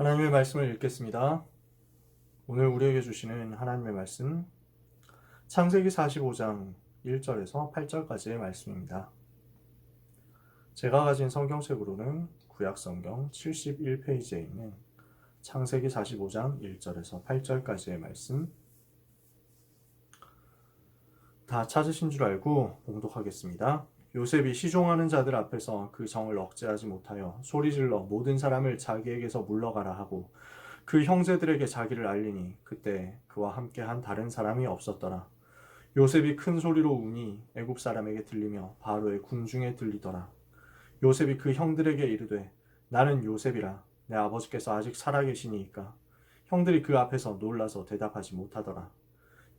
하나님의 말씀을 읽겠습니다. 오늘 우리에게 주시는 하나님의 말씀 창세기 45장 1절에서 8절까지의 말씀입니다. 제가 가진 성경책으로는 구약성경 71페이지에 있는 창세기 45장 1절에서 8절까지의 말씀 다 찾으신 줄 알고 봉독하겠습니다. 요셉이 시종하는 자들 앞에서 그 정을 억제하지 못하여 소리질러 모든 사람을 자기에게서 물러가라 하고 그 형제들에게 자기를 알리니 그때 그와 함께한 다른 사람이 없었더라. 요셉이 큰 소리로 우니 애굽 사람에게 들리며 바로의 궁중에 들리더라. 요셉이 그 형들에게 이르되 나는 요셉이라. 내 아버지께서 아직 살아계시니이까. 형들이 그 앞에서 놀라서 대답하지 못하더라.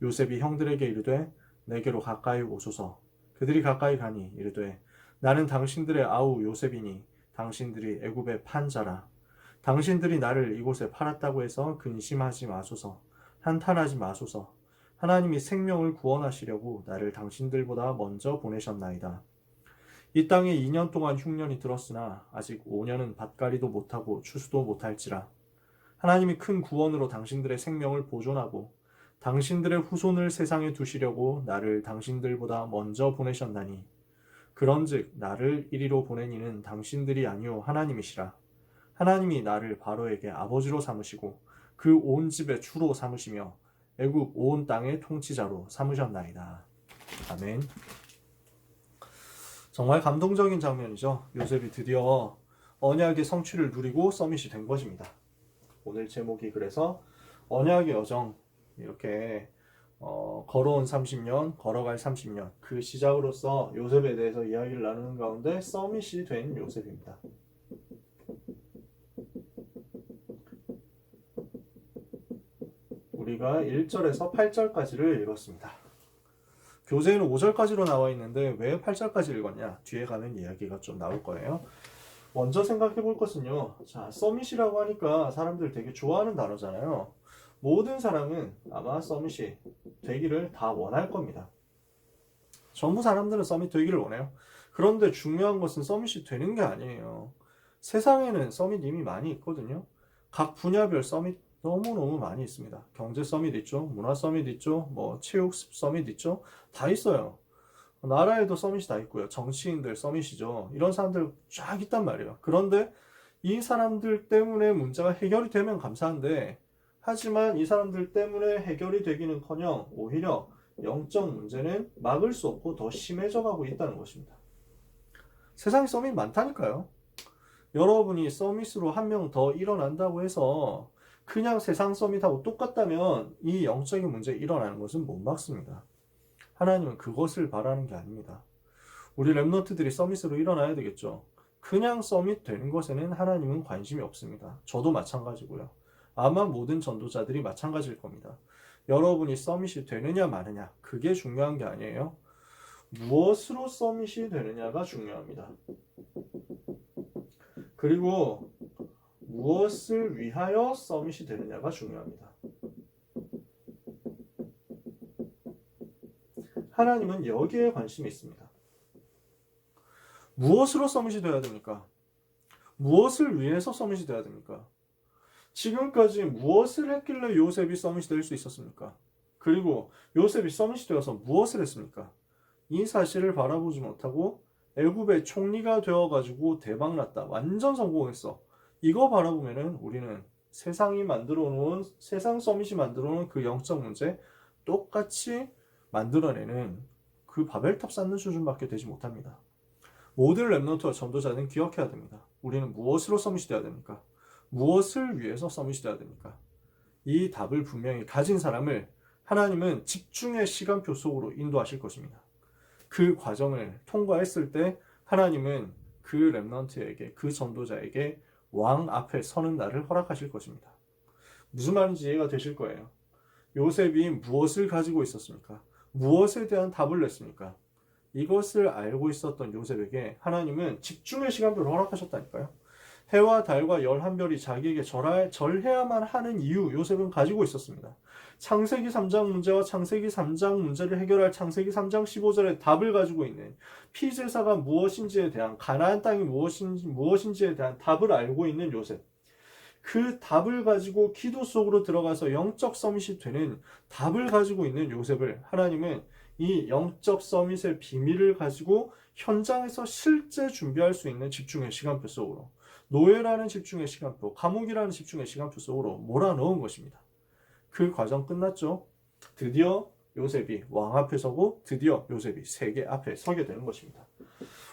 요셉이 형들에게 이르되 내게로 가까이 오소서. 그들이 가까이 가니 이르되 나는 당신들의 아우 요셉이니 당신들이 애굽의 판자라. 당신들이 나를 이곳에 팔았다고 해서 근심하지 마소서. 한탄하지 마소서. 하나님이 생명을 구원하시려고 나를 당신들보다 먼저 보내셨나이다. 이 땅에 2년 동안 흉년이 들었으나 아직 5년은 밭갈이도 못하고 추수도 못할지라. 하나님이 큰 구원으로 당신들의 생명을 보존하고 당신들의 후손을 세상에 두시려고 나를 당신들보다 먼저 보내셨나니 그런즉 나를 이리로 보낸 이는 당신들이 아니요 하나님이시라. 하나님이 나를 바로에게 아버지로 삼으시고 그 온 집의 주로 삼으시며 애굽 온 땅의 통치자로 삼으셨나이다. 아멘. 정말 감동적인 장면이죠. 요셉이 드디어 언약의 성취를 누리고 서밋이 된 것입니다. 오늘 제목이 그래서 언약의 여정, 이렇게 걸어온 30년, 걸어갈 30년 그 시작으로서 요셉에 대해서 이야기를 나누는 가운데 서밋이 된 요셉입니다. 우리가 1절에서 8절까지를 읽었습니다. 교재에는 5절까지로 나와 있는데 왜 8절까지 읽었냐? 뒤에 가는 이야기가 좀 나올 거예요. 먼저 생각해 볼 것은요. 자, 서밋이라고 하니까 사람들 되게 좋아하는 단어잖아요. 모든 사람은 아마 서밋이 되기를 다 원할 겁니다. 전부 사람들은 서밋 되기를 원해요. 그런데 중요한 것은 서밋이 되는 게 아니에요. 세상에는 서밋 이미 많이 있거든요. 각 분야별 서밋 너무너무 많이 있습니다. 경제 서밋 있죠. 문화 서밋 있죠. 체육 서밋 있죠. 다 있어요. 나라에도 서밋이 다 있고요. 정치인들 서밋이죠. 이런 사람들 쫙 있단 말이에요. 그런데 이 사람들 때문에 문제가 해결이 되면 감사한데 하지만 이 사람들 때문에 해결이 되기는커녕 오히려 영적 문제는 막을 수 없고 더 심해져 가고 있다는 것입니다. 세상에 서밋 많다니까요. 여러분이 서밋으로 한 명 더 일어난다고 해서 그냥 세상 서밋하고 똑같다면 이 영적인 문제 일어나는 것은 못 막습니다. 하나님은 그것을 바라는 게 아닙니다. 우리 랩런트들이 서밋으로 일어나야 되겠죠. 그냥 서밋 되는 것에는 하나님은 관심이 없습니다. 저도 마찬가지고요. 아마 모든 전도자들이 마찬가지일 겁니다. 여러분이 서밋이 되느냐 마느냐 그게 중요한 게 아니에요. 무엇으로 서밋이 되느냐가 중요합니다. 그리고 무엇을 위하여 서밋이 되느냐가 중요합니다. 하나님은 여기에 관심이 있습니다. 무엇으로 서밋이 되어야 됩니까? 무엇을 위해서 서밋이 되어야 됩니까? 지금까지 무엇을 했길래 요셉이 서밋이 될 수 있었습니까? 그리고 요셉이 서밋이 되어서 무엇을 했습니까? 이 사실을 바라보지 못하고 애굽의 총리가 되어가지고 대박났다. 완전 성공했어. 이거 바라보면은 우리는 세상이 만들어 놓은, 세상 서밋이 만들어 놓은 그 영적 문제 똑같이 만들어내는 그 바벨탑 쌓는 수준밖에 되지 못합니다. 모든 랩런트와 전도자는 기억해야 됩니다. 우리는 무엇으로 서밋이 되어야 됩니까? 무엇을 위해서 서밋이 되어야 됩니까? 이 답을 분명히 가진 사람을 하나님은 집중의 시간표 속으로 인도하실 것입니다. 그 과정을 통과했을 때 하나님은 그 랩런트에게, 그 전도자에게 왕 앞에 서는 날을 허락하실 것입니다. 무슨 말인지 이해가 되실 거예요. 요셉이 무엇을 가지고 있었습니까? 무엇에 대한 답을 냈습니까? 이것을 알고 있었던 요셉에게 하나님은 집중의 시간표를 허락하셨다니까요. 해와 달과 11별이 자기에게 절해야만 하는 이유 요셉은 가지고 있었습니다. 창세기 3장 문제와 창세기 3장 문제를 해결할 창세기 3장 15절의 답을 가지고 있는 피제사가 무엇인지에 대한 가나안 땅이 무엇인지에 대한 답을 알고 있는 요셉. 그 답을 가지고 기도 속으로 들어가서 영적 서밋이 되는 답을 가지고 있는 요셉을 하나님은 이 영적 서밋의 비밀을 가지고 현장에서 실제 준비할 수 있는 집중의 시간표 속으로, 노예라는 집중의 시간표, 감옥이라는 집중의 시간표 속으로 몰아넣은 것입니다. 그 과정 끝났죠. 드디어 요셉이 왕 앞에 서고 드디어 요셉이 세계 앞에 서게 되는 것입니다.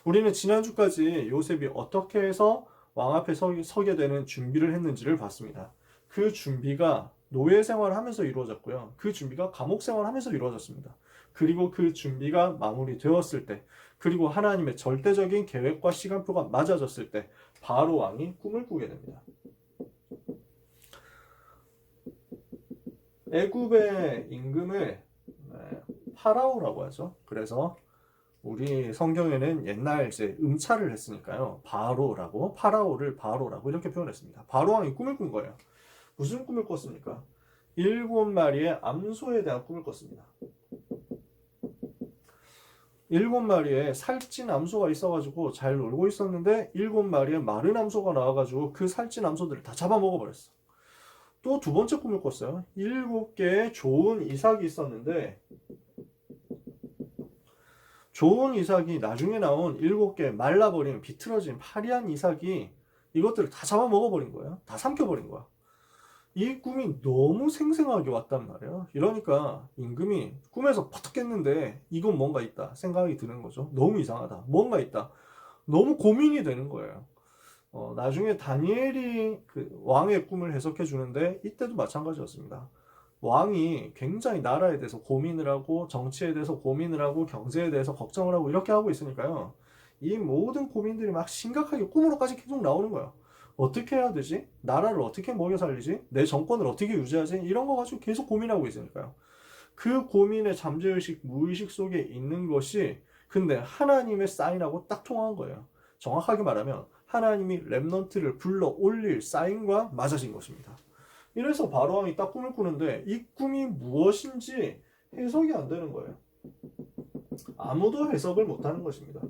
우리는 지난주까지 요셉이 어떻게 해서 왕 앞에 서게 되는 준비를 했는지를 봤습니다. 그 준비가 노예 생활을 하면서 이루어졌고요. 그 준비가 감옥 생활을 하면서 이루어졌습니다. 그리고 그 준비가 마무리되었을 때, 그리고 하나님의 절대적인 계획과 시간표가 맞아졌을 때 바로 왕이 꿈을 꾸게 됩니다. 애굽의 임금을 파라오라고 하죠. 그래서 우리 성경에는 옛날 이제 음차를 했으니까요. 바로라고, 파라오를 바로라고 이렇게 표현했습니다. 바로 왕이 꿈을 꾼 거예요. 무슨 꿈을 꿨습니까? 7마리의 암소에 대한 꿈을 꿨습니다. 7마리의 살찐 암소가 있어가지고 잘 놀고 있었는데 7마리의 마른 암소가 나와가지고 그 살찐 암소들을 다 잡아먹어버렸어. 또 두 번째 꿈을 꿨어요. 7개의 좋은 이삭이 있었는데 좋은 이삭이 나중에 나온 7개 말라버린 비틀어진 파리한 이삭이 이것들을 다 잡아먹어버린 거예요. 다 삼켜버린 거야. 이 꿈이 너무 생생하게 왔단 말이에요. 이러니까 임금이 꿈에서 퍼뜩 깼는데 이건 뭔가 있다 생각이 드는 거죠. 너무 이상하다. 뭔가 있다. 너무 고민이 되는 거예요. 나중에 다니엘이 그 왕의 꿈을 해석해 주는데 이때도 마찬가지였습니다. 왕이 굉장히 나라에 대해서 고민을 하고 정치에 대해서 고민을 하고 경제에 대해서 걱정을 하고 이렇게 하고 있으니까요. 이 모든 고민들이 막 심각하게 꿈으로까지 계속 나오는 거예요. 어떻게 해야 되지? 나라를 어떻게 먹여 살리지? 내 정권을 어떻게 유지하지? 이런 거 가지고 계속 고민하고 있으니까요. 그 고민의 잠재의식, 무의식 속에 있는 것이 근데 하나님의 사인하고 딱 통한 거예요. 정확하게 말하면 하나님이 렘넌트를 불러 올릴 사인과 맞아진 것입니다. 이래서 바로왕이 딱 꿈을 꾸는데 이 꿈이 무엇인지 해석이 안 되는 거예요. 아무도 해석을 못하는 것입니다.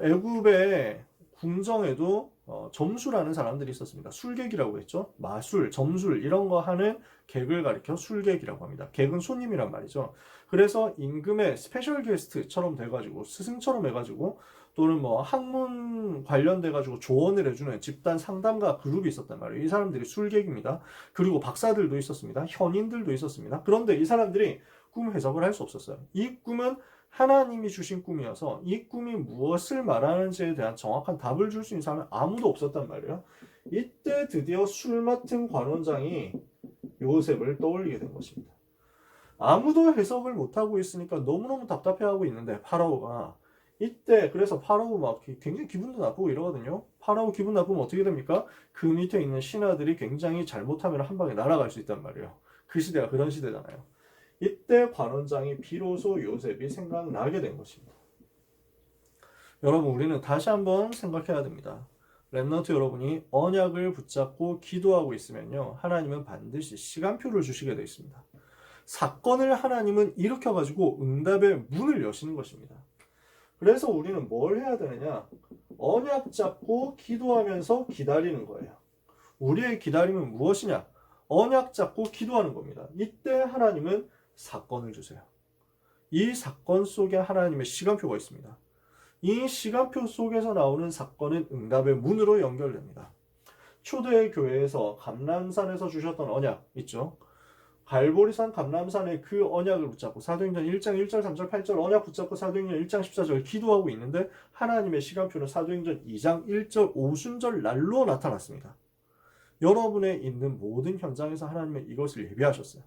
애굽의 궁정에도 점수라는 사람들이 있었습니다. 술객이라고 했죠. 마술, 점술 이런 거 하는 객을 가리켜 술객이라고 합니다. 객은 손님이란 말이죠. 그래서 임금의 스페셜 게스트처럼 돼가지고 스승처럼 해가지고 또는 뭐 학문 관련돼가지고 조언을 해주는 집단 상담가 그룹이 있었단 말이에요. 이 사람들이 술객입니다. 그리고 박사들도 있었습니다. 현인들도 있었습니다. 그런데 이 사람들이 꿈 해석을 할 수 없었어요. 이 꿈은 하나님이 주신 꿈이어서 이 꿈이 무엇을 말하는지에 대한 정확한 답을 줄 수 있는 사람은 아무도 없었단 말이에요. 이때 드디어 술 맡은 관원장이 요셉을 떠올리게 된 것입니다. 아무도 해석을 못하고 있으니까 너무너무 답답해하고 있는데 파라오가 이때 그래서 파라오 막 굉장히 기분도 나쁘고 이러거든요. 파라오 기분 나쁘면 어떻게 됩니까? 그 밑에 있는 신하들이 굉장히 잘못하면 한 방에 날아갈 수 있단 말이에요. 그 시대가 그런 시대잖아요. 이때 관원장이 비로소 요셉이 생각나게 된 것입니다. 여러분 우리는 다시 한번 생각해야 됩니다. 렘넌트 여러분이 언약을 붙잡고 기도하고 있으면요. 하나님은 반드시 시간표를 주시게 되어 있습니다. 사건을 하나님은 일으켜가지고 응답의 문을 여시는 것입니다. 그래서 우리는 뭘 해야 되느냐? 언약 잡고 기도하면서 기다리는 거예요. 우리의 기다림은 무엇이냐? 언약 잡고 기도하는 겁니다. 이때 하나님은 사건을 주세요. 이 사건 속에 하나님의 시간표가 있습니다. 이 시간표 속에서 나오는 사건은 응답의 문으로 연결됩니다. 초대 교회에서 감람산에서 주셨던 언약 있죠? 갈보리산 감람산의 그 언약을 붙잡고 사도행전 1장 1절 3절 8절 언약 붙잡고 사도행전 1장 14절 기도하고 있는데 하나님의 시간표는 사도행전 2장 1절 오순절 날로 나타났습니다. 여러분의 있는 모든 현장에서 하나님은 이것을 예비하셨어요.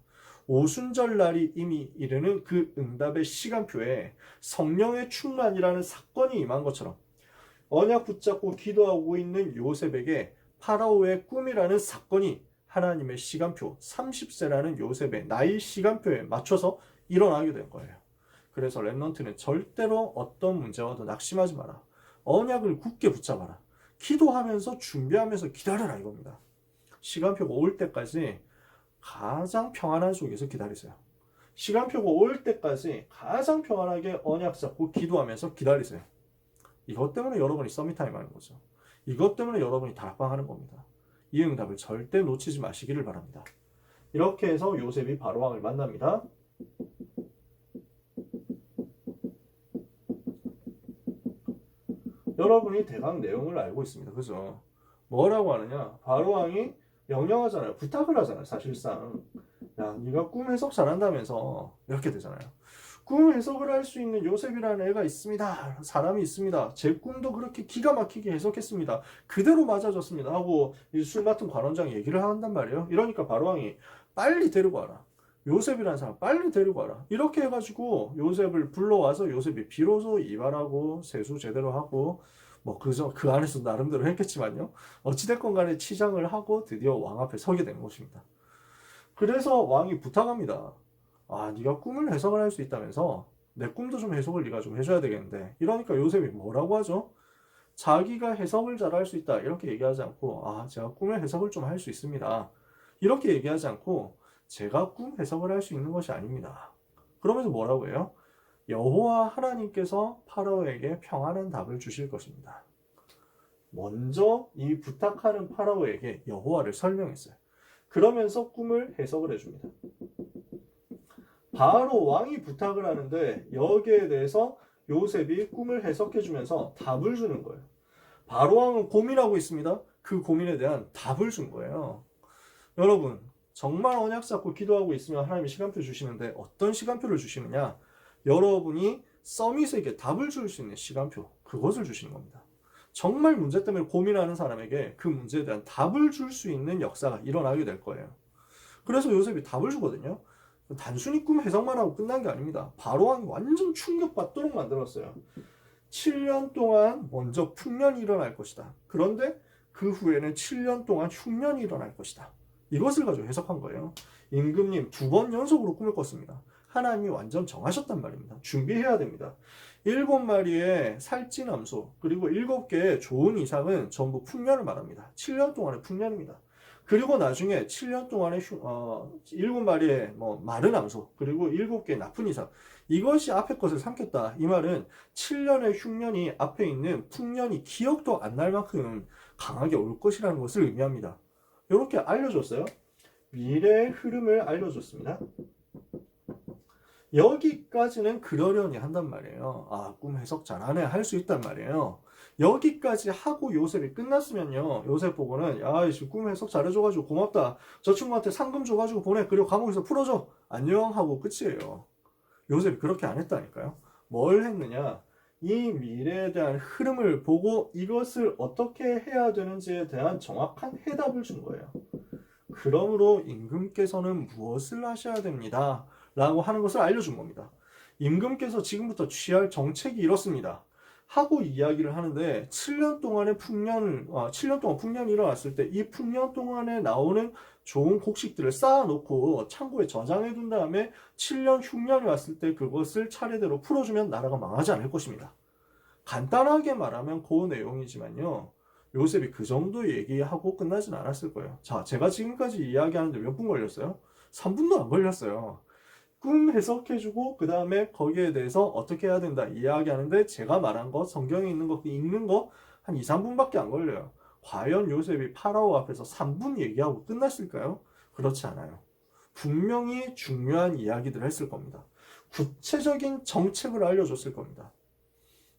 오순절 날이 이미 이르는 그 응답의 시간표에 성령의 충만이라는 사건이 임한 것처럼 언약 붙잡고 기도하고 있는 요셉에게 파라오의 꿈이라는 사건이 하나님의 시간표 30세라는 요셉의 나이 시간표에 맞춰서 일어나게 된 거예요. 그래서 렘넌트는 절대로 어떤 문제와도 낙심하지 마라. 언약을 굳게 붙잡아라. 기도하면서 준비하면서 기다려라 이겁니다. 시간표가 올 때까지 가장 평안한 속에서 기다리세요. 시간표가 올 때까지 가장 평안하게 언약 잡고 기도하면서 기다리세요. 이것 때문에 여러분이 서밋타임 하는 거죠. 이것 때문에 여러분이 다락방하는 겁니다. 이 응답을 절대 놓치지 마시기를 바랍니다. 이렇게 해서 요셉이 바로왕을 만납니다. 여러분이 대강 내용을 알고 있습니다. 그죠? 뭐라고 하느냐? 바로왕이 명령하잖아요. 부탁을 하잖아요. 사실상. 야, 네가 꿈 해석 잘한다면서 이렇게 되잖아요. 꿈 해석을 할 수 있는 요셉이라는 애가 있습니다. 사람이 있습니다. 제 꿈도 그렇게 기가 막히게 해석했습니다. 그대로 맞아줬습니다. 하고 술 맡은 관원장이 얘기를 한단 말이에요. 이러니까 바로왕이 빨리 데리고 와라. 요셉이라는 사람 빨리 데리고 와라. 이렇게 해가지고 요셉을 불러와서 요셉이 비로소 이발하고 세수 제대로 하고 뭐 그 안에서 나름대로 했겠지만요. 어찌됐건 간에 치장을 하고 드디어 왕 앞에 서게 된 것입니다. 그래서 왕이 부탁합니다. 아, 네가 꿈을 해석을 할 수 있다면서 내 꿈도 좀 해석을 네가 좀 해줘야 되겠는데. 이러니까 요셉이 뭐라고 하죠? 자기가 해석을 잘 할 수 있다 이렇게 얘기하지 않고 아, 제가 꿈의 해석을 좀 할 수 있습니다. 이렇게 얘기하지 않고 제가 꿈 해석을 할 수 있는 것이 아닙니다. 그러면서 뭐라고 해요? 여호와 하나님께서 파라오에게 평안한 답을 주실 것입니다. 먼저 이 부탁하는 파라오에게 여호와를 설명했어요. 그러면서 꿈을 해석을 해줍니다. 바로 왕이 부탁을 하는데 여기에 대해서 요셉이 꿈을 해석해주면서 답을 주는 거예요. 바로 왕은 고민하고 있습니다. 그 고민에 대한 답을 준 거예요. 여러분, 정말 언약 잡고 기도하고 있으면 하나님이 시간표 주시는데 어떤 시간표를 주시느냐? 여러분이 서밋에게 답을 줄 수 있는 시간표, 그것을 주시는 겁니다. 정말 문제 때문에 고민하는 사람에게 그 문제에 대한 답을 줄 수 있는 역사가 일어나게 될 거예요. 그래서 요셉이 답을 주거든요. 단순히 꿈 해석만 하고 끝난 게 아닙니다. 바로왕이 완전 충격받도록 만들었어요. 7년 동안 먼저 풍년이 일어날 것이다. 그런데 그 후에는 7년 동안 흉년이 일어날 것이다. 이것을 가지고 해석한 거예요. 임금님 2번 연속으로 꿈을 꿨습니다. 하나님이 완전 정하셨단 말입니다. 준비해야 됩니다. 7마리의 살찐암소 그리고 7개의 좋은 이상은 전부 풍년을 말합니다. 7년 동안의 풍년입니다. 그리고 나중에 7년 동안의 7마리의 마른 암소 그리고 7개의 나쁜 이상 이것이 앞에 것을 삼켰다. 이 말은 7년의 흉년이 앞에 있는 풍년이 기억도 안 날 만큼 강하게 올 것이라는 것을 의미합니다. 이렇게 알려줬어요. 미래의 흐름을 알려줬습니다. 여기까지는 그러려니 한단 말이에요. 아, 꿈 해석 잘하네 할 수 있단 말이에요. 여기까지 하고 요셉이 끝났으면요. 요셉 보고는 야, 지금 꿈 해석 잘해줘가지고 고맙다. 저 친구한테 상금 줘가지고 보내. 그리고 감옥에서 풀어줘. 안녕 하고 끝이에요. 요셉이 그렇게 안 했다니까요. 뭘 했느냐. 이 미래에 대한 흐름을 보고 이것을 어떻게 해야 되는지에 대한 정확한 해답을 준 거예요. 그러므로 임금께서는 무엇을 하셔야 됩니다. 라고 하는 것을 알려준 겁니다. 임금께서 지금부터 취할 정책이 이렇습니다. 하고 이야기를 하는데 7년 동안의 7년 동안 풍년이 일어났을 때 이 풍년 동안에 나오는 좋은 곡식들을 쌓아놓고 창고에 저장해 둔 다음에 7년 흉년이 왔을 때 그것을 차례대로 풀어주면 나라가 망하지 않을 것입니다. 간단하게 말하면 그 내용이지만요. 요셉이 그 정도 얘기하고 끝나진 않았을 거예요. 자, 제가 지금까지 이야기하는데 몇 분 걸렸어요? 3분도 안 걸렸어요. 꿈 해석해주고 그 다음에 거기에 대해서 어떻게 해야 된다 이야기하는데 제가 말한 거 성경에 있는 거 읽는 거 한 2, 3분밖에 안 걸려요. 과연 요셉이 파라오 앞에서 3분 얘기하고 끝났을까요? 그렇지 않아요. 분명히 중요한 이야기들을 했을 겁니다. 구체적인 정책을 알려줬을 겁니다.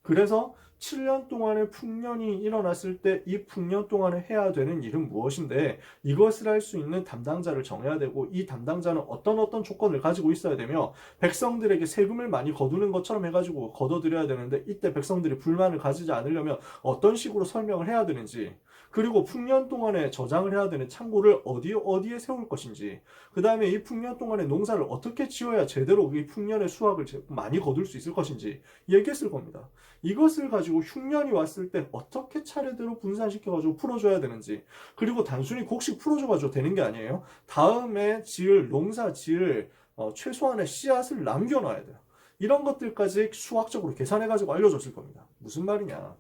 그래서 7년 동안의 풍년이 일어났을 때 이 풍년 동안에 해야 되는 일은 무엇인데 이것을 할 수 있는 담당자를 정해야 되고 이 담당자는 어떤 조건을 가지고 있어야 되며 백성들에게 세금을 많이 거두는 것처럼 해가지고 거둬들여야 되는데 이때 백성들이 불만을 가지지 않으려면 어떤 식으로 설명을 해야 되는지 그리고 풍년 동안에 저장을 해야 되는 창고를 어디에 세울 것인지 그 다음에 이 풍년 동안에 농사를 어떻게 지어야 제대로 이 풍년의 수확을 많이 거둘 수 있을 것인지 얘기했을 겁니다. 이것을 가지고 흉년이 왔을 때 어떻게 차례대로 분산시켜가지고 풀어줘야 되는지 그리고 단순히 곡식 풀어줘가지고 되는 게 아니에요. 다음에 농사 지을 최소한의 씨앗을 남겨놔야 돼요. 이런 것들까지 수학적으로 계산해가지고 알려줬을 겁니다. 무슨 말이냐.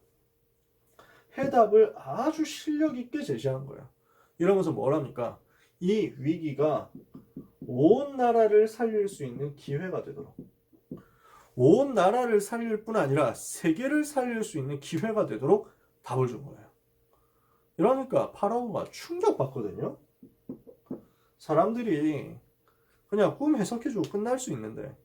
해답을 아주 실력 있게 제시한 거예요. 이러면서 뭐랍니까? 이 위기가 온 나라를 살릴 수 있는 기회가 되도록 온 나라를 살릴 뿐 아니라 세계를 살릴 수 있는 기회가 되도록 답을 준 거예요. 이러니까 파라오가 충격받거든요. 사람들이 그냥 꿈 해석해주고 끝날 수 있는데,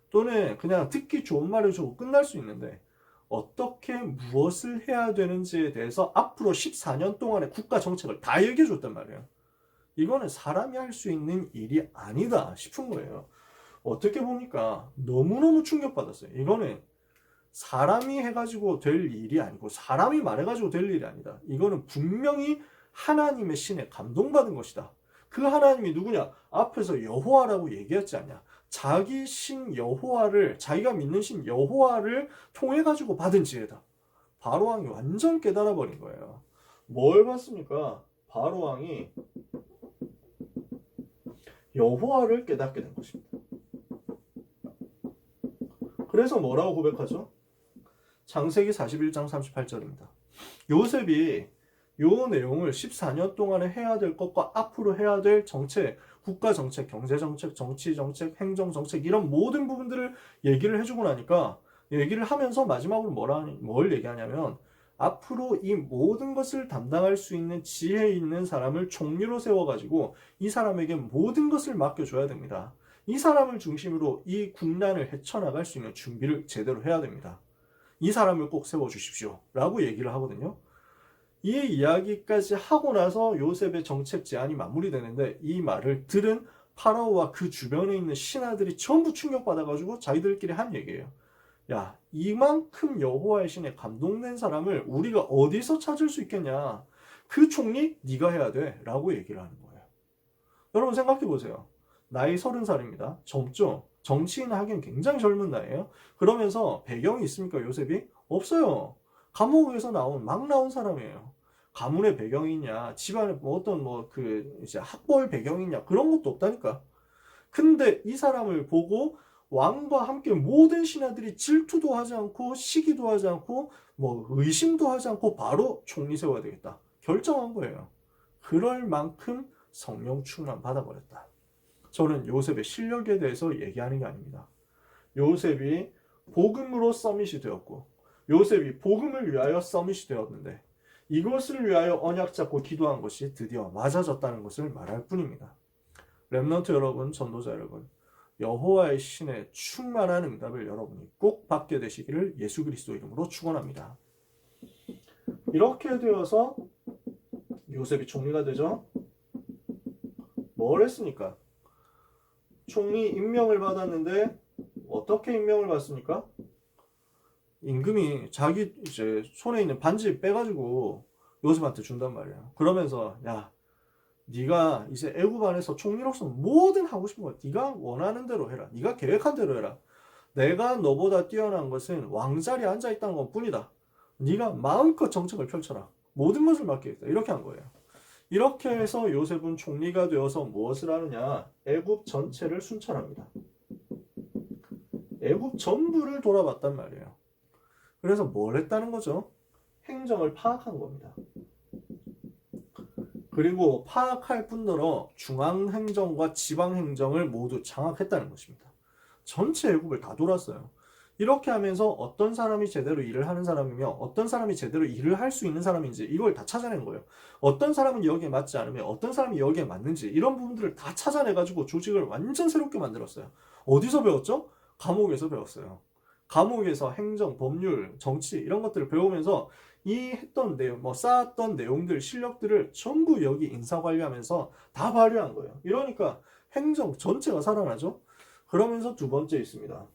또는 그냥 듣기 좋은 말 해주고 끝날 수 있는데, 어떻게 무엇을 해야 되는지에 대해서 앞으로 14년 동안의 국가 정책을 다 얘기해줬단 말이에요. 이거는 사람이 할 수 있는 일이 아니다 싶은 거예요. 어떻게 보니까 너무너무 충격받았어요. 이거는 사람이 해가지고 될 일이 아니고, 사람이 말해가지고 될 일이 아니다. 이거는 분명히 하나님의 신에 감동받은 것이다. 그 하나님이 누구냐? 앞에서 여호와라고 얘기했지 않냐? 자기 신 여호와를, 자기가 믿는 신 여호와를 통해 가지고 받은 지혜다. 바로 왕이 완전 깨달아 버린 거예요. 뭘 봤습니까? 바로 왕이 여호와를 깨닫게 된 것입니다. 그래서 뭐라고 고백하죠? 창세기 41장 38절입니다. 요셉이 요 내용을 14년 동안에 해야 될 것과 앞으로 해야 될 정책, 국가 정책, 경제 정책, 정치 정책, 행정 정책, 이런 모든 부분들을 얘기를 해주고 나니까, 얘기를 하면서 마지막으로 뭘 얘기하냐면, 앞으로 이 모든 것을 담당할 수 있는 지혜 있는 사람을 총리로 세워가지고 이 사람에게 모든 것을 맡겨줘야 됩니다. 이 사람을 중심으로 이 국난을 헤쳐나갈 수 있는 준비를 제대로 해야 됩니다. 이 사람을 꼭 세워주십시오 라고 얘기를 하거든요. 이 이야기까지 하고 나서 요셉의 정책 제안이 마무리되는데, 이 말을 들은 파라오와 그 주변에 있는 신하들이 전부 충격받아가지고 자기들끼리 한 얘기예요. 야, 이만큼 여호와의 신에 감동된 사람을 우리가 어디서 찾을 수 있겠냐? 그 총리 네가 해야 돼 라고 얘기를 하는 거예요. 여러분 생각해 보세요. 나이 30살입니다. 젊죠? 정치인 하기엔 굉장히 젊은 나이에요. 그러면서 배경이 있습니까, 요셉이? 없어요. 감옥에서 막 나온 사람이에요. 가문의 배경이 있냐, 집안에 어떤 이제 학벌 배경이 있냐, 그런 것도 없다니까. 근데 이 사람을 보고 왕과 함께 모든 신하들이 질투도 하지 않고 시기도 하지 않고 의심도 하지 않고 바로 총리 세워야 되겠다 결정한 거예요. 그럴 만큼 성령 충만 받아버렸다. 저는 요셉의 실력에 대해서 얘기하는 게 아닙니다. 요셉이 복음으로 서밋이 되었고, 요셉이 복음을 위하여 서밋이 되었는데, 이것을 위하여 언약 잡고 기도한 것이 드디어 맞아졌다는 것을 말할 뿐입니다. 렘넌트 여러분, 전도자 여러분, 여호와의 신의 충만한 응답을 여러분이 꼭 받게 되시기를 예수 그리스도 이름으로 축원합니다. 이렇게 되어서 요셉이 총리가 되죠. 뭘 했습니까? 총리 임명을 받았는데 어떻게 임명을 받습니까? 임금이 자기 이제 손에 있는 반지 빼가지고 요셉한테 준단 말이에요. 그러면서 야, 네가 이제 애굽 안에서 총리로서 뭐든 하고 싶은 거 네가 원하는 대로 해라. 네가 계획한 대로 해라. 내가 너보다 뛰어난 것은 왕자리에 앉아있다는 것 뿐이다. 네가 마음껏 정책을 펼쳐라. 모든 것을 맡기겠다. 이렇게 한 거예요. 이렇게 해서 요셉은 총리가 되어서 무엇을 하느냐? 애굽 전체를 순찰합니다. 애굽 전부를 돌아봤단 말이에요. 그래서 뭘 했다는 거죠? 행정을 파악한 겁니다. 그리고 파악할 뿐더러 중앙행정과 지방행정을 모두 장악했다는 것입니다. 전체 애국을 다 돌았어요. 이렇게 하면서 어떤 사람이 제대로 일을 하는 사람이며 어떤 사람이 제대로 일을 할 수 있는 사람인지 이걸 다 찾아낸 거예요. 어떤 사람은 여기에 맞지 않으며 어떤 사람이 여기에 맞는지 이런 부분들을 다 찾아내가지고 조직을 완전 새롭게 만들었어요. 어디서 배웠죠? 감옥에서 배웠어요. 감옥에서 행정, 법률, 정치 이런 것들을 배우면서 이 했던 내용, 쌓았던 내용들, 실력들을 전부 여기 인사관리하면서 다 발휘한 거예요. 이러니까 행정 전체가 살아나죠. 그러면서 두 번째 있습니다.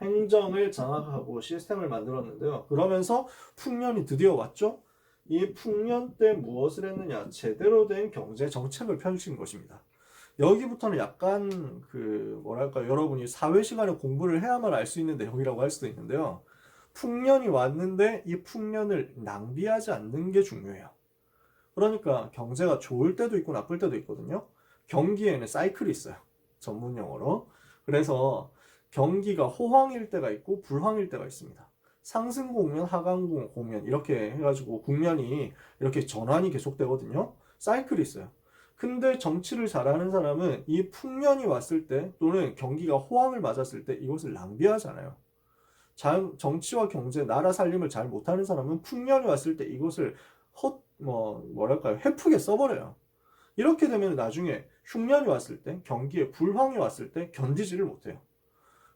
행정을 장악하고 시스템을 만들었는데요. 그러면서 풍년이 드디어 왔죠. 이 풍년 때 무엇을 했느냐? 제대로 된 경제 정책을 펼친 것입니다. 여기부터는 약간 여러분이 사회 시간에 공부를 해야만 알 수 있는 내용이라고 할 수도 있는데요. 풍년이 왔는데 이 풍년을 낭비하지 않는 게 중요해요. 그러니까 경제가 좋을 때도 있고 나쁠 때도 있거든요. 경기에는 사이클이 있어요. 전문 용어로. 그래서 경기가 호황일 때가 있고 불황일 때가 있습니다. 상승 국면, 하강 국면 이렇게 해가지고 국면이 이렇게 전환이 계속되거든요. 사이클이 있어요. 근데 정치를 잘하는 사람은 이 풍년이 왔을 때 또는 경기가 호황을 맞았을 때 이것을 낭비하지 않아요. 정치와 경제, 나라 살림을 잘 못하는 사람은 풍년이 왔을 때 이것을 뭐랄까요, 헤프게 써버려요. 이렇게 되면 나중에 흉년이 왔을 때, 경기에 불황이 왔을 때 견디지를 못해요.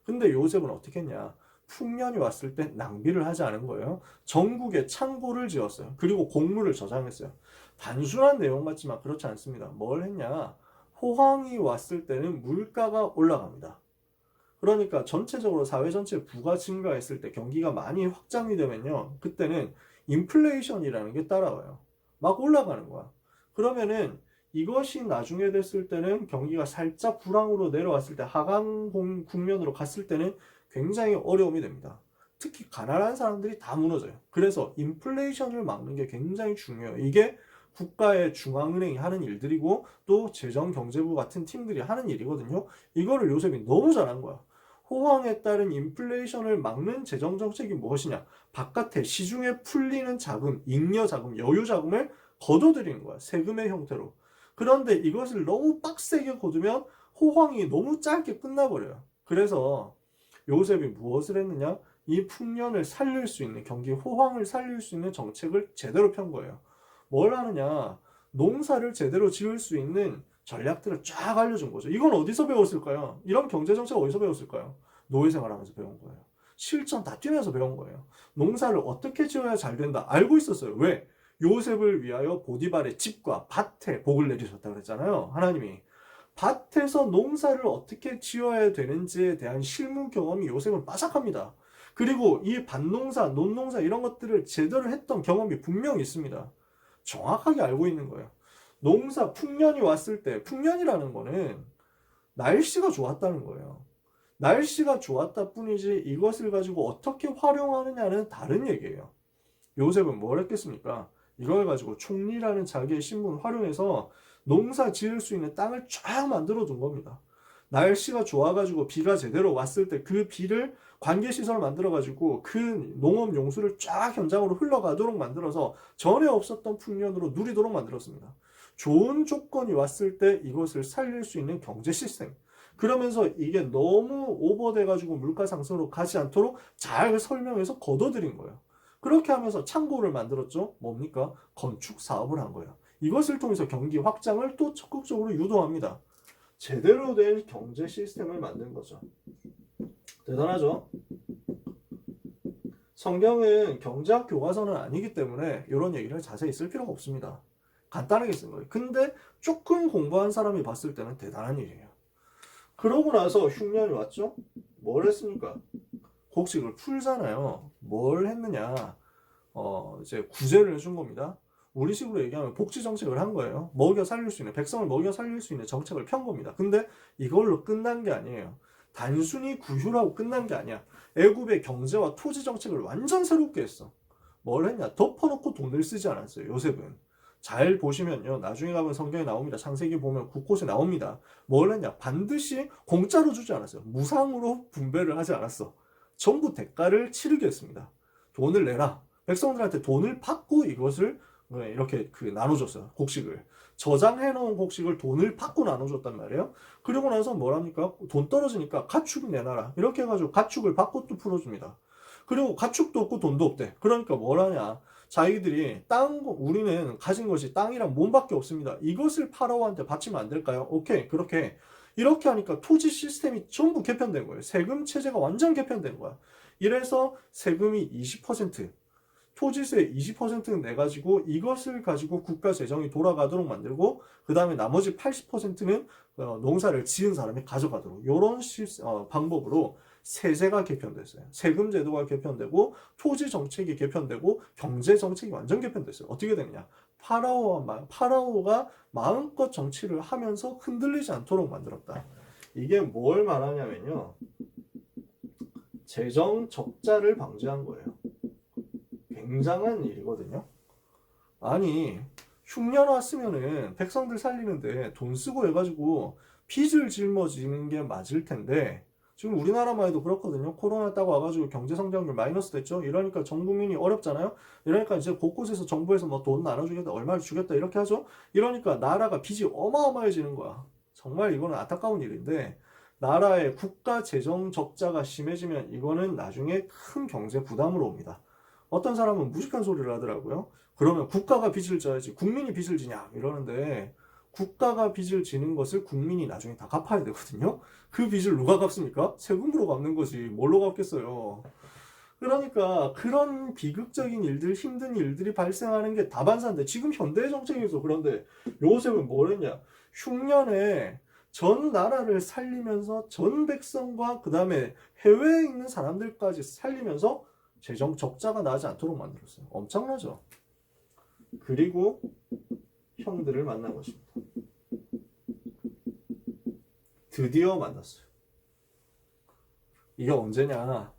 근데 요셉은 어떻게 했냐? 풍년이 왔을 때 낭비를 하지 않은 거예요. 전국에 창고를 지었어요. 그리고 곡물을 저장했어요. 단순한 내용 같지만 그렇지 않습니다. 뭘 했냐? 호황이 왔을 때는 물가가 올라갑니다. 그러니까 전체적으로 사회 전체 부가 증가했을 때 경기가 많이 확장이 되면요. 그때는 인플레이션이라는 게 따라와요. 막 올라가는 거야. 그러면은 이것이 나중에 됐을 때는 경기가 살짝 불황으로 내려왔을 때 하강 국면으로 갔을 때는 굉장히 어려움이 됩니다. 특히 가난한 사람들이 다 무너져요. 그래서 인플레이션을 막는 게 굉장히 중요해요. 이게 국가의 중앙은행이 하는 일들이고 또 재정경제부 같은 팀들이 하는 일이거든요. 이거를 요셉이 너무 잘한 거야. 호황에 따른 인플레이션을 막는 재정정책이 무엇이냐? 바깥에 시중에 풀리는 자금, 잉여 자금, 여유 자금을 걷어들이는 거야. 세금의 형태로. 그런데 이것을 너무 빡세게 거두면 호황이 너무 짧게 끝나버려요. 그래서 요셉이 무엇을 했느냐? 이 풍년을 살릴 수 있는, 경기 호황을 살릴 수 있는 정책을 제대로 편 거예요. 뭘 하느냐? 농사를 제대로 지을 수 있는 전략들을 쫙 알려준 거죠. 이건 어디서 배웠을까요? 이런 경제정책 어디서 배웠을까요? 노예생활 하면서 배운 거예요. 실전 다 뛰면서 배운 거예요. 농사를 어떻게 지어야 잘 된다 알고 있었어요. 왜? 요셉을 위하여 보디발의 집과 밭에 복을 내리셨다 그랬잖아요. 하나님이. 밭에서 농사를 어떻게 지어야 되는지에 대한 실무 경험이 요셉은 빠삭합니다. 그리고 이 밭농사, 논농사 이런 것들을 제대로 했던 경험이 분명히 있습니다. 정확하게 알고 있는 거예요. 농사 풍년이 왔을 때, 풍년이라는 거는 날씨가 좋았다는 거예요. 날씨가 좋았다 뿐이지 이것을 가지고 어떻게 활용하느냐는 다른 얘기예요. 요셉은 뭘 했겠습니까? 이걸 가지고 총리라는 자기의 신분을 활용해서 농사 지을 수 있는 땅을 쫙 만들어 둔 겁니다. 날씨가 좋아가지고 비가 제대로 왔을 때 그 비를 관계시설 만들어가지고 그 농업 용수를 쫙 현장으로 흘러가도록 만들어서 전에 없었던 풍년으로 누리도록 만들었습니다. 좋은 조건이 왔을 때 이것을 살릴 수 있는 경제 시스템. 그러면서 이게 너무 오버돼가지고 물가 상승으로 가지 않도록 잘 설명해서 걷어들인 거예요. 그렇게 하면서 창고를 만들었죠. 뭡니까? 건축 사업을 한 거예요. 이것을 통해서 경기 확장을 또 적극적으로 유도합니다. 제대로 된 경제 시스템을 만든 거죠. 대단하죠? 성경은 경제학 교과서는 아니기 때문에 이런 얘기를 자세히 쓸 필요가 없습니다. 간단하게 쓴 거예요. 근데 조금 공부한 사람이 봤을 때는 대단한 일이에요. 그러고 나서 흉년이 왔죠? 뭘 했습니까? 곡식을 풀잖아요. 뭘 했느냐? 이제 구제를 해준 겁니다. 우리식으로 얘기하면 복지 정책을 한 거예요. 먹여 살릴 수 있는, 백성을 먹여 살릴 수 있는 정책을 편 겁니다. 근데 이걸로 끝난 게 아니에요. 단순히 구휼하고 끝난 게 아니야. 애굽의 경제와 토지 정책을 완전 새롭게 했어. 뭘 했냐? 덮어놓고 돈을 쓰지 않았어요. 요셉은. 잘 보시면요. 나중에 가면 성경에 나옵니다. 창세기 보면 곳곳에 나옵니다. 뭘 했냐? 반드시 공짜로 주지 않았어요. 무상으로 분배를 하지 않았어. 전부 대가를 치르게 했습니다. 돈을 내라. 백성들한테 돈을 받고 이것을 이렇게 나눠줬어요. 곡식을. 저장해 놓은 곡식을 돈을 받고 나눠줬단 말이에요. 그리고 나서 뭐랍니까? 돈 떨어지니까 가축 내놔라. 이렇게 해가지고 가축을 받고 또 풀어줍니다. 그리고 가축도 없고 돈도 없대. 그러니까 뭘 하냐? 자기들이 우리는 가진 것이 땅이랑 몸밖에 없습니다. 이것을 파라오한테 바치면 안 될까요? 오케이, 그렇게. 이렇게 하니까 토지 시스템이 전부 개편된 거예요. 세금 체제가 완전 개편된 거야. 이래서 세금이 20%, 토지세 20%는 내가지고 이것을 가지고 국가 재정이 돌아가도록 만들고 그 다음에 나머지 80%는 농사를 지은 사람이 가져가도록 이런 방법으로 세제가 개편됐어요. 세금 제도가 개편되고 토지 정책이 개편되고 경제 정책이 완전 개편됐어요. 어떻게 되느냐? 파라오가 마음껏 정치를 하면서 흔들리지 않도록 만들었다. 이게 뭘 말하냐면요. 재정 적자를 방지한 거예요. 굉장한 일이거든요. 아니 흉년 왔으면은 백성들 살리는데 돈 쓰고 해가지고 빚을 짊어지는 게 맞을 텐데 지금 우리나라만 해도 그렇거든요. 코로나 따고 와가지고 경제 성장률 마이너스 됐죠. 이러니까 전 국민이 어렵잖아요. 이러니까 이제 곳곳에서 정부에서 뭐 돈 나눠주겠다, 얼마를 주겠다 이렇게 하죠. 이러니까 나라가 빚이 어마어마해지는 거야. 정말 이거는 안타까운 일인데 나라의 국가 재정 적자가 심해지면 이거는 나중에 큰 경제 부담으로 옵니다. 어떤 사람은 무식한 소리를 하더라고요. 그러면 국가가 빚을 져야지 국민이 빚을 지냐 이러는데 국가가 빚을 지는 것을 국민이 나중에 다 갚아야 되거든요. 그 빚을 누가 갚습니까? 세금으로 갚는 거지 뭘로 갚겠어요. 그러니까 그런 비극적인 일들, 힘든 일들이 발생하는 게 다반사인데 지금 현대 정책에서 그런데 요셉은 뭘 했냐? 흉년에 전 나라를 살리면서 전 백성과 그 다음에 해외에 있는 사람들까지 살리면서 재정 적자가 나지 않도록 만들었어요. 엄청나죠? 그리고 형들을 만난 것입니다. 드디어 만났어요. 이게 언제냐?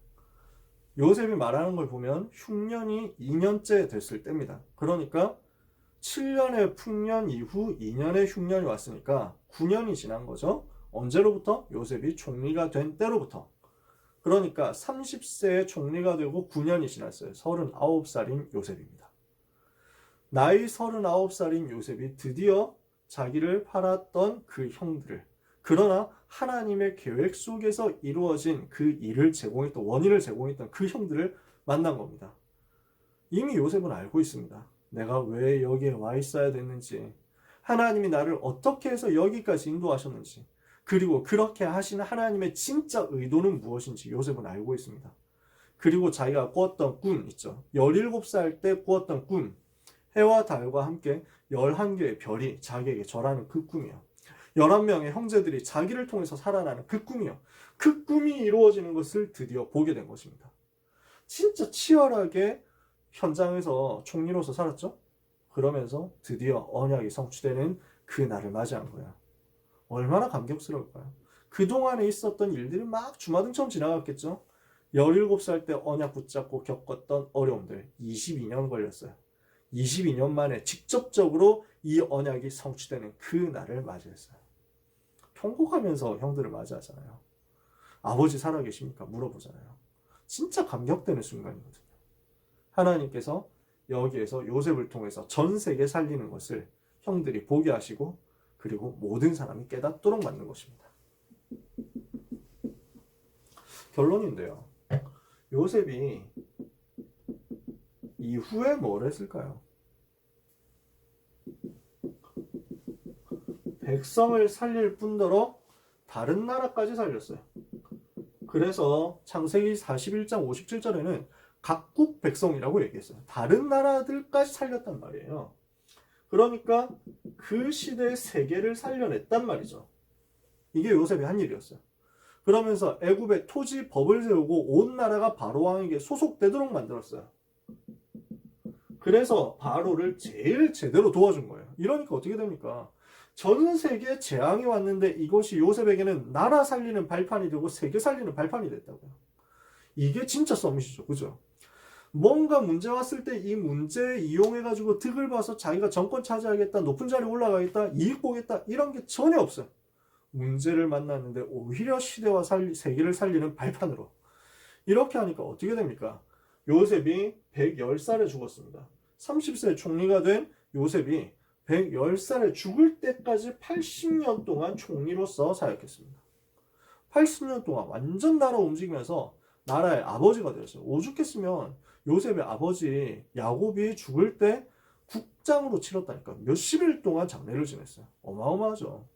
요셉이 말하는 걸 보면 흉년이 2년째 됐을 때입니다. 그러니까 7년의 풍년 이후 2년의 흉년이 왔으니까 9년이 지난 거죠. 언제로부터? 요셉이 총리가 된 때로부터. 그러니까 30세에 총리가 되고 9년이 지났어요. 39살인 요셉입니다. 나이 39살인 요셉이 드디어 자기를 팔았던 그 형들을, 그러나 하나님의 계획 속에서 이루어진 그 일을 제공했던, 원인을 제공했던 그 형들을 만난 겁니다. 이미 요셉은 알고 있습니다. 내가 왜 여기에 와 있어야 됐는지, 하나님이 나를 어떻게 해서 여기까지 인도하셨는지, 그리고 그렇게 하시는 하나님의 진짜 의도는 무엇인지 요셉은 알고 있습니다. 그리고 자기가 꾸었던 꿈 있죠. 17살 때 꾸었던 꿈, 해와 달과 함께 11개의 별이 자기에게 절하는 그 꿈이요. 11명의 형제들이 자기를 통해서 살아나는 그 꿈이요. 그 꿈이 이루어지는 것을 드디어 보게 된 것입니다. 진짜 치열하게 현장에서 총리로서 살았죠. 그러면서 드디어 언약이 성취되는 그 날을 맞이한 거야. 얼마나 감격스러울까요? 그동안에 있었던 일들이 막 주마등처럼 지나갔겠죠. 17살 때 언약 붙잡고 겪었던 어려움들 22년 걸렸어요. 22년 만에 직접적으로 이 언약이 성취되는 그 날을 맞이했어요. 통곡하면서 형들을 맞이하잖아요. 아버지 살아계십니까? 물어보잖아요. 진짜 감격되는 순간이거든요. 하나님께서 여기에서 요셉을 통해서 전 세계 살리는 것을 형들이 보게 하시고 그리고 모든 사람이 깨닫도록 만든 것입니다. 결론인데요. 요셉이 이후에 뭘 했을까요? 백성을 살릴 뿐더러 다른 나라까지 살렸어요. 그래서 창세기 41장 57절에는 각국 백성이라고 얘기했어요. 다른 나라들까지 살렸단 말이에요. 그러니까 그 시대의 세계를 살려냈단 말이죠. 이게 요셉이 한 일이었어요. 그러면서 애굽의 토지 법을 세우고 온 나라가 바로 왕에게 소속되도록 만들었어요. 그래서 바로를 제일 제대로 도와준 거예요. 이러니까 어떻게 됩니까? 전 세계에 재앙이 왔는데 이것이 요셉에게는 나라 살리는 발판이 되고 세계 살리는 발판이 됐다고요. 이게 진짜 썸이시죠. 그죠? 뭔가 문제 왔을 때 이 문제 이용해가지고 득을 봐서 자기가 정권 차지하겠다, 높은 자리에 올라가겠다, 이익 보겠다 이런 게 전혀 없어요. 문제를 만났는데 오히려 시대와 세계를 살리는 발판으로. 이렇게 하니까 어떻게 됩니까? 요셉이 110살에 죽었습니다. 30세 총리가 된 요셉이 110살에 죽을 때까지 80년 동안 총리로서 사역했습니다. 80년 동안 완전 나라 움직이면서 나라의 아버지가 되었어요. 오죽했으면 요셉의 아버지 야곱이 죽을 때 국장으로 치렀다니까. 몇십일 동안 장례를 지냈어요. 어마어마하죠.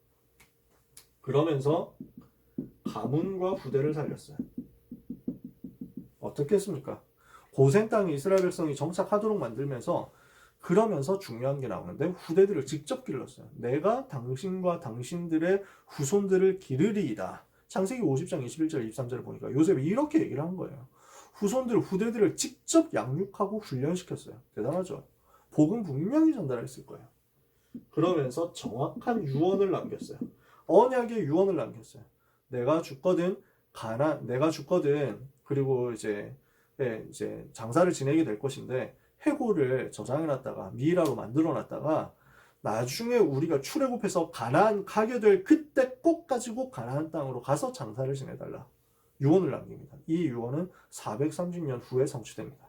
그러면서 가문과 후대를 살렸어요. 어떻게 했습니까? 고생 땅에 이스라엘 백성이 정착하도록 만들면서 그러면서 중요한 게 나오는데 후대들을 직접 길렀어요. 내가 당신과 당신들의 후손들을 기르리이다. 창세기 50장 21절 23절을 보니까 요셉이 이렇게 얘기를 한 거예요. 후대들을 직접 양육하고 훈련시켰어요. 대단하죠? 복음 분명히 전달했을 거예요. 그러면서 정확한 유언을 남겼어요. 언약의 유언을 남겼어요. 내가 죽거든 그리고 이제 장사를 지내게 될 것인데 해골을 저장해놨다가 미이라로 만들어놨다가 나중에 우리가 출애굽해서 가나안 가게 될 그때 꼭 가지고 가나안 땅으로 가서 장사를 지내달라. 유언을 남깁니다. 이 유언은 430년 후에 성취됩니다.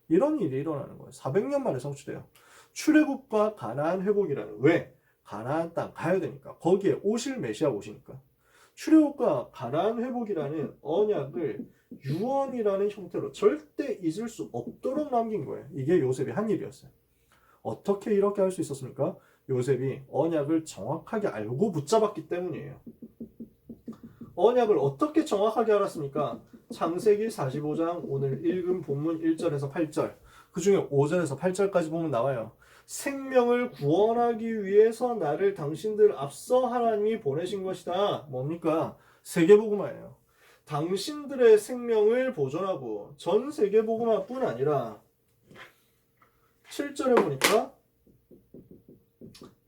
이런 일이 일어나는 거예요. 400년 만에 성취돼요. 출애굽과 가나안 회복이라는 왜? 가나안 땅 가야 되니까. 거기에 오실 메시아 오시니까. 출애굽과 가나안 회복이라는 언약을 유언이라는 형태로 절대 잊을 수 없도록 남긴 거예요. 이게 요셉이 한 일이었어요. 어떻게 이렇게 할 수 있었습니까? 요셉이 언약을 정확하게 알고 붙잡았기 때문이에요. 언약을 어떻게 정확하게 알았습니까? 창세기 45장 오늘 읽은 본문 1절에서 8절, 그 중에 5절에서 8절까지 보면 나와요. 생명을 구원하기 위해서 나를 당신들 앞서 하나님이 보내신 것이다. 뭡니까? 세계복음화예요. 당신들의 생명을 보존하고 전 세계복음화뿐 아니라 7절에 보니까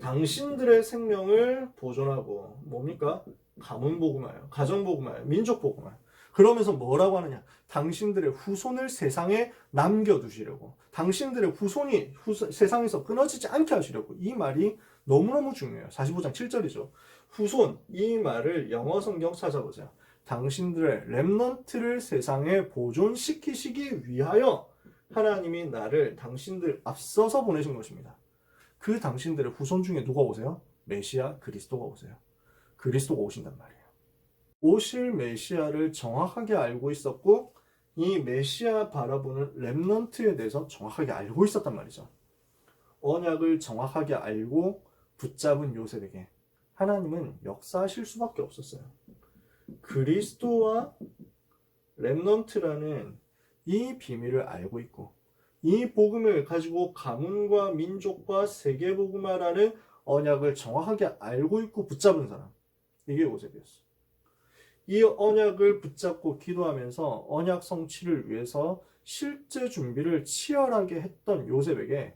당신들의 생명을 보존하고 뭡니까? 가문복음화예요. 가정복음화예요. 민족복음화예요. 그러면서 뭐라고 하느냐? 당신들의 후손을 세상에 남겨두시려고. 당신들의 후손이 세상에서 끊어지지 않게 하시려고. 이 말이 너무너무 중요해요. 45장 7절이죠. 후손, 이 말을 영어 성경 찾아보세요. 당신들의 렘넌트를 세상에 보존시키시기 위하여 하나님이 나를 당신들 앞서서 보내신 것입니다. 그 당신들의 후손 중에 누가 오세요? 메시아 그리스도가 오세요. 그리스도가 오신단 말이에요. 오실 메시아를 정확하게 알고 있었고 이 메시아 바라보는 렘넌트에 대해서 정확하게 알고 있었단 말이죠. 언약을 정확하게 알고 붙잡은 요셉에게 하나님은 역사하실 수밖에 없었어요. 그리스도와 렘넌트라는 이 비밀을 알고 있고 이 복음을 가지고 가문과 민족과 세계복음화라는 언약을 정확하게 알고 있고 붙잡은 사람, 이게 요셉이었어요. 이 언약을 붙잡고 기도하면서 언약 성취를 위해서 실제 준비를 치열하게 했던 요셉에게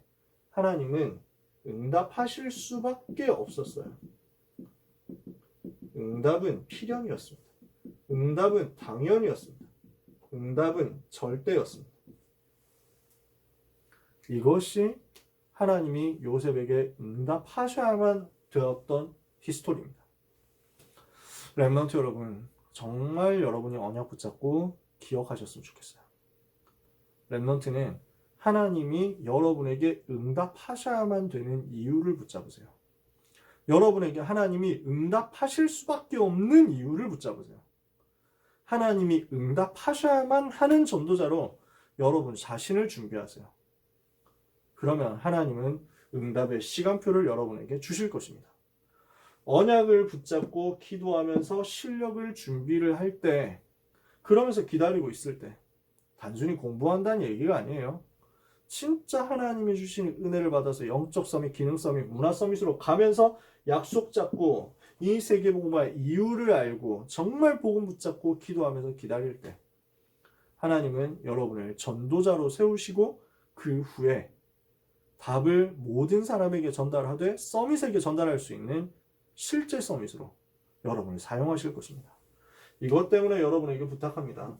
하나님은 응답하실 수밖에 없었어요. 응답은 필연이었습니다. 응답은 당연이었습니다. 응답은 절대였습니다. 이것이 하나님이 요셉에게 응답하셔야만 되었던 히스토리입니다. 렘넌트 여러분, 정말 여러분이 언약 붙잡고 기억하셨으면 좋겠어요. 렘넌트는 하나님이 여러분에게 응답하셔야만 되는 이유를 붙잡으세요. 여러분에게 하나님이 응답하실 수밖에 없는 이유를 붙잡으세요. 하나님이 응답하셔야만 하는 전도자로 여러분 자신을 준비하세요. 그러면 하나님은 응답의 시간표를 여러분에게 주실 것입니다. 언약을 붙잡고 기도하면서 실력을 준비를 할 때, 그러면서 기다리고 있을 때 단순히 공부한다는 얘기가 아니에요. 진짜 하나님이 주신 은혜를 받아서 영적 서밋, 기능 서밋, 문화 서밋으로 가면서 약속 잡고 이 세계복음화의 이유를 알고 정말 복음 붙잡고 기도하면서 기다릴 때 하나님은 여러분을 전도자로 세우시고 그 후에 답을 모든 사람에게 전달하되 서밋에게 전달할 수 있는 실제 서밋으로 여러분을 사용하실 것입니다. 이것 때문에 여러분에게 부탁합니다.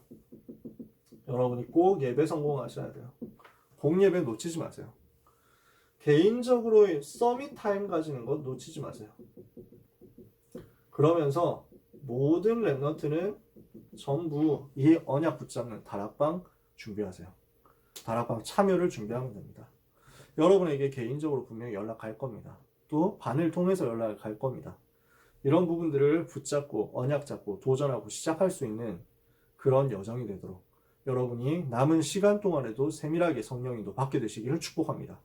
여러분이 꼭 예배 성공하셔야 돼요. 공예배 놓치지 마세요. 개인적으로의 서밋 타임 가지는 것 놓치지 마세요. 그러면서 모든 렘넌트는 전부 이 언약 붙잡는 다락방 준비하세요. 다락방 참여를 준비하면 됩니다. 여러분에게 개인적으로 분명히 연락할 겁니다. 또 반을 통해서 연락을 갈 겁니다. 이런 부분들을 붙잡고 언약 잡고 도전하고 시작할 수 있는 그런 여정이 되도록 여러분이 남은 시간 동안에도 세밀하게 성령인도 받게 되시기를 축복합니다.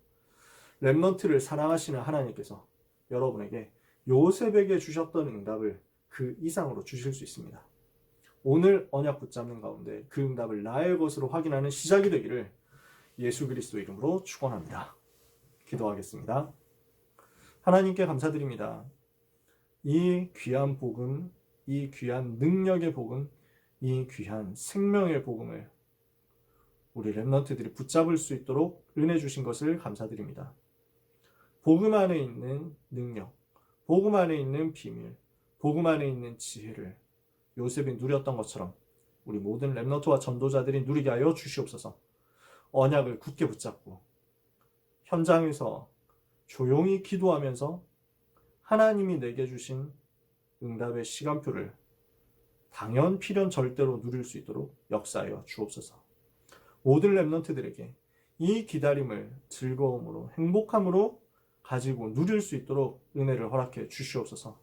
렘넌트를 사랑하시는 하나님께서 여러분에게 요셉에게 주셨던 응답을 그 이상으로 주실 수 있습니다. 오늘 언약 붙잡는 가운데 그 응답을 나의 것으로 확인하는 시작이 되기를 예수 그리스도 이름으로 축원합니다. 기도하겠습니다. 하나님께 감사드립니다. 이 귀한 복음, 이 귀한 능력의 복음, 이 귀한 생명의 복음을 우리 렘넌트들이 붙잡을 수 있도록 은혜 주신 것을 감사드립니다. 복음 안에 있는 능력, 복음 안에 있는 비밀, 복음 안에 있는 지혜를 요셉이 누렸던 것처럼 우리 모든 렘넌트와 전도자들이 누리게 하여 주시옵소서. 언약을 굳게 붙잡고 현장에서 조용히 기도하면서 하나님이 내게 주신 응답의 시간표를 당연 필연 절대로 누릴 수 있도록 역사하여 주옵소서. 모든 렘넌트들에게 이 기다림을 즐거움으로 행복함으로 가지고 누릴 수 있도록 은혜를 허락해 주시옵소서.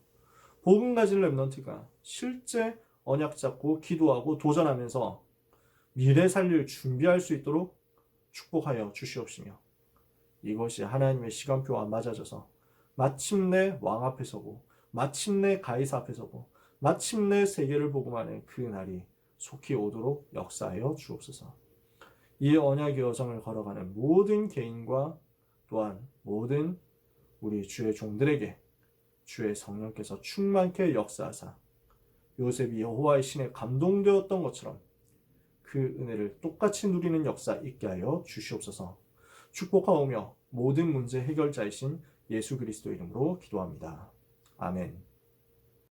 복음 가진 렘넌트가 실제 언약 잡고 기도하고 도전하면서 미래 살릴 준비할 수 있도록 축복하여 주시옵시며 이것이 하나님의 시간표와 맞아져서 마침내 왕 앞에 서고 마침내 가이사 앞에 서고 마침내 세계를 복음하는 그 날이 속히 오도록 역사하여 주옵소서. 이 언약의 여정을 걸어가는 모든 개인과 또한 모든 우리 주의 종들에게 주의 성령께서 충만케 역사하사 요셉이 여호와의 신에 감동되었던 것처럼 그 은혜를 똑같이 누리는 역사 있게 하여 주시옵소서. 축복하오며 모든 문제 해결자이신 예수 그리스도 이름으로 기도합니다. 아멘.